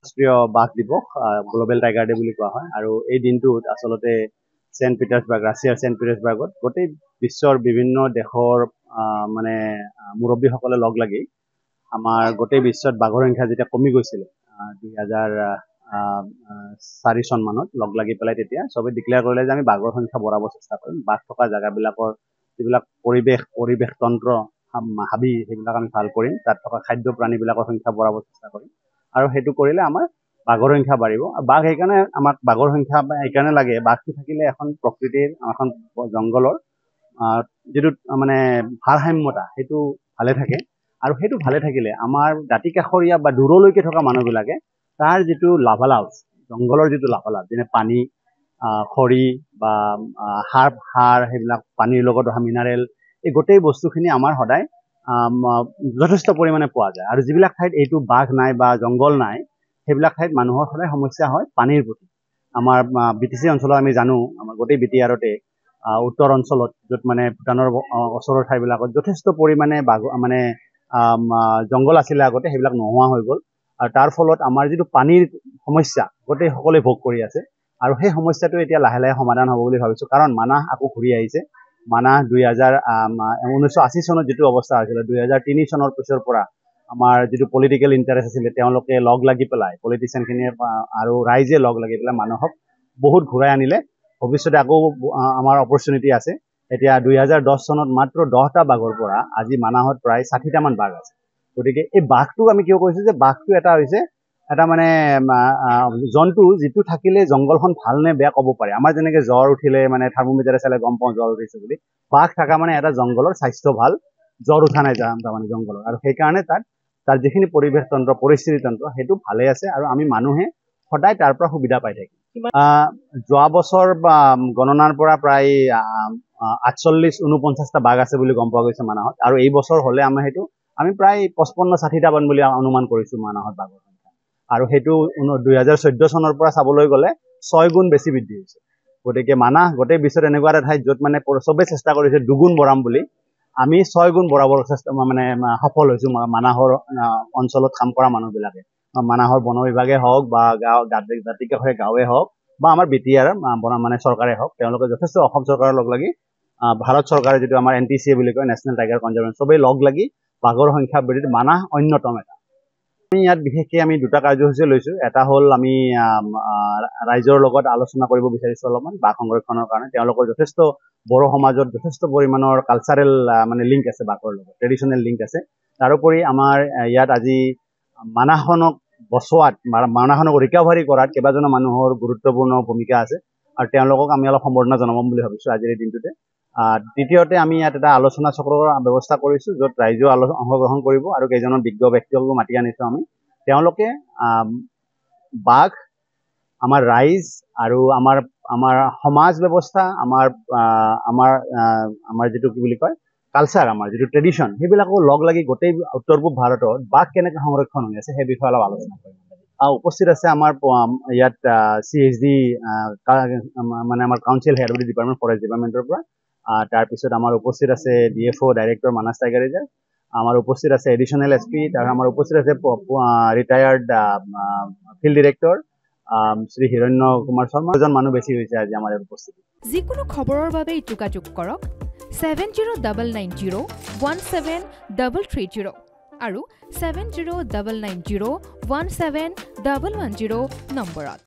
ৰাষ্ট্ৰীয় বাঘ দিৱস গ্লোবেল টাইগাৰ ডে বুলি কোৱা হয় আৰু এই দিনটোত আচলতে সেন্ট পিটাৰ্ছবাৰ্গ ৰাছিয়াৰ সেন্ট পিটাৰ্ছবাৰ্গত গোটেই বিশ্বৰ বিভিন্ন দেশৰ মানে মুৰব্বীসকলে লগ লাগি আমাৰ গোটেই বিশ্বত বাঘৰ সংখ্যা যেতিয়া কমি গৈছিলে 2004 চন মানত লগ লাগি পেলাই তেতিয়া সবে ডিক্লেয়াৰ কৰিলে যে আমি বাঘৰ সংখ্যা বঢ়াব চেষ্টা কৰিম বাঘ থকা জাগাবিলাকৰ যিবিলাক পৰিৱেশ তন্ত্ৰ হাবি সেইবিলাক আমি ভাল কৰিম তাত থকা খাদ্য প্ৰাণীবিলাকৰ সংখ্যা বঢ়াব চেষ্টা কৰিম আৰু সেইটো কৰিলে আমাৰ বাঘৰ সংখ্যা বাঢ়িব বাঘ সেইকাৰণে আমাক বাঘৰ সংখ্যা এইকাৰণে লাগে বাঘটো থাকিলে এখন প্ৰকৃতিৰ এখন জংগলৰ যেটো মানে ভাৰসাম্যতা সেইটো ভালে থাকে আৰু সেইটো ভালে থাকিলে আমাৰ দাঁতি কাষৰীয়া বা দূৰলৈকে থকা মানুহবিলাকে তাৰ যেটো লাভালাভ জংগলৰ যেটো লাভালাভ যেনে পানী খৰি বা সাৰ সেইবিলাক পানীৰ লগত অহা মিনাৰেল এই গোটেই বস্তুখিনি আমাৰ সদায় যথেষ্ট পৰিমাণে পোৱা যায় আৰু যিবিলাক ঠাইত এইটো বাঘ নাই বা জংগল নাই সেইবিলাক ঠাইত মানুহৰ সদায় সমস্যা হয় পানীৰ প্ৰতি আমাৰ বিটিসি অঞ্চলত আমি জানো আমাৰ গোটেই বিটিআৰতে উত্তৰ অঞ্চলত য'ত মানে ভূটানৰ ওচৰৰ ঠাইবিলাকত যথেষ্ট পৰিমাণে বাঘ মানে জংগল আছিলে আগতে সেইবিলাক নোহোৱা হৈ গ'ল আৰু তাৰ ফলত আমাৰ যেটো পানীৰ সমস্যা গোটেই সকলে ভোগ কৰি আছে আৰু সেই সমস্যাটো এতিয়া লাহে লাহে সমাধান হ'ব বুলি ভাবিছো কাৰণ মানাহ আকৌ ঘূৰি আহিছে মানাহ 1980 চনত যেটো অৱস্থা আছিল 2003 চনৰ পিছৰ পৰা আমাৰ যেটো পলিটিক্যাল ইন্টাৰেষ্ট আছিল তেওঁলোকে লগ লাগি পেলাই পলিটিচিয়ান খিনি আৰু ৰাইজে লগ লাগি পেলাই মানুহক বহুত ঘূৰাই আনিলে ভৱিষ্যতে আকৌ আমাৰ অপৰচুনিটি আছে এতিয়া 2010 চনত মাত্ৰ 10টা বাঘৰ পৰা আজি মানাহত প্ৰায় 60টা মান বাঘ আছে গতিকে এই বাঘটো আমি কিয় কৈছো যে বাঘটো এটা হৈছে এটা মানে জন্তু যেটো থাকিলে জংগলখন ভাল নে বেয়া ক'ব পাৰে আমাৰ যেনেকে জ্বৰ উঠিলে মানে থাৰ্মোমিটাৰে চালে গম পাওঁ জ্বৰ উঠিছে বুলি বাঘ থাকা মানে এটা জংগলৰ স্বাস্থ্য ভাল জ্বৰ উঠা নাই মানে জংগলৰ আৰু সেই কাৰণে তাৰ যিখিনি পৰিৱেশ তন্ত্ৰ পৰিস্থিতি তন্ত্ৰ সেইটো ভালে আছে আৰু আমি মানুহে সদায় তাৰ পৰা সুবিধা পাই থাকি যোৱা বছৰ বা গণনাৰ পৰা প্ৰায় 48-49টা বাঘ আছে বুলি গম পোৱা গৈছে মানাহত আৰু এই বছৰ হলে আমি প্ৰায় 55-60টা বান বুলি অনুমান কৰিছো মানাহত বাঘৰ সংখ্যা আৰু সেইটো 2014 চনৰ পৰা চাবলৈ গলে 6 গুণ বেছি বৃদ্ধি হৈছে গতিকে মানাহ গোটেই বিশ্বত এনেকুৱা এটা ঠাইত য'ত মানে সবে চেষ্টা কৰিছে দুগুণ বঢ়াম বুলি আমি 6 গুণ বঢ়াবৰ চেষ্টা মানে সফল হৈছো মানাহৰ অঞ্চলত কাম কৰা মানুহবিলাকে মানাহৰ বন বিভাগে হওক বা জাতি কাষৰীয়া গাঁৱে হওক বা আমাৰ বিটিআৰ মানে চৰকাৰে হওক তেওঁলোকে যথেষ্ট অসম চৰকাৰৰ লগ লাগি ভাৰত চৰকাৰে যেটো আমাৰ NTCA বুলি কয় নেশনেল টাইগাৰ কনজাৰভেশ্যন সবে লগ লাগি বাঘৰ সংখ্যা বৃদ্ধিত মানাহ অন্যতম এটা আমি ইয়াত বিশেষকৈ আমি দুটা কাৰ্যসূচী লৈছো এটা হ'ল আমি ৰাইজৰ লগত আলোচনা কৰিব বিচাৰিছো অলপমান বাঘ সংৰক্ষণৰ কাৰণে তেওঁলোকৰ যথেষ্ট বড়ো সমাজত যথেষ্ট পৰিমাণৰ কালচাৰেল মানে লিংক আছে বাঘৰ লগত ট্ৰেডিশনেল লিংক আছে তাৰোপৰি আমাৰ ইয়াত আজি মানাহনক বচোৱাত মানাহনক ৰিকভাৰী কৰাত কেইবাজনো মানুহৰ গুৰুত্বপূৰ্ণ ভূমিকা আছে আৰু তেওঁলোকক আমি অলপ সম্বৰ্ধনা জনাম বুলি ভাবিছো আজিৰ এই দিনটোতে দ্বিতীয়তে আমি ইয়াত এটা আলোচনা চক্ৰৰ ব্যৱস্থা কৰিছো য'ত ৰাইজে অংশগ্ৰহণ কৰিব আৰু কেইজনৰ বিজ্ঞ ব্যক্তিসকলক মাতি আনিছো আমি তেওঁলোকে বাঘ আমাৰ ৰাইজ আৰু আমাৰ সমাজ ব্যৱস্থা আমাৰ যেটো কি বুলি কয় কালচাৰ আমাৰ যেটো ট্ৰেডিশন সেইবিলাকো লগ লাগি গোটেই উত্তৰ পূব ভাৰতত বাঘ কেনেকৈ সংৰক্ষণ হৈ আছে সেই বিষয়ে অলপ আলোচনা কৰিম উপস্থিত আছে আমাৰ ইয়াত CHD মানে আমাৰ council head of the department forest ডিপাৰ্টমেন্টৰ পৰা তাৰ পিছত আমাৰ উপস্থিত আছে DFO director Manas tiger reserve আমাৰ উপস্থিত আছে এডিশনাল SP তাৰ আমাৰ উপস্থিত আছে retired field director Shri Hiranya Kumar Sharma এজন মানুহ বেছি হৈছে আজি আমাৰ উপস্থিত যিকোনো খবৰৰ বাবে যোগাযোগ কৰক 7099017330 আৰু 7099017110 নম্বৰত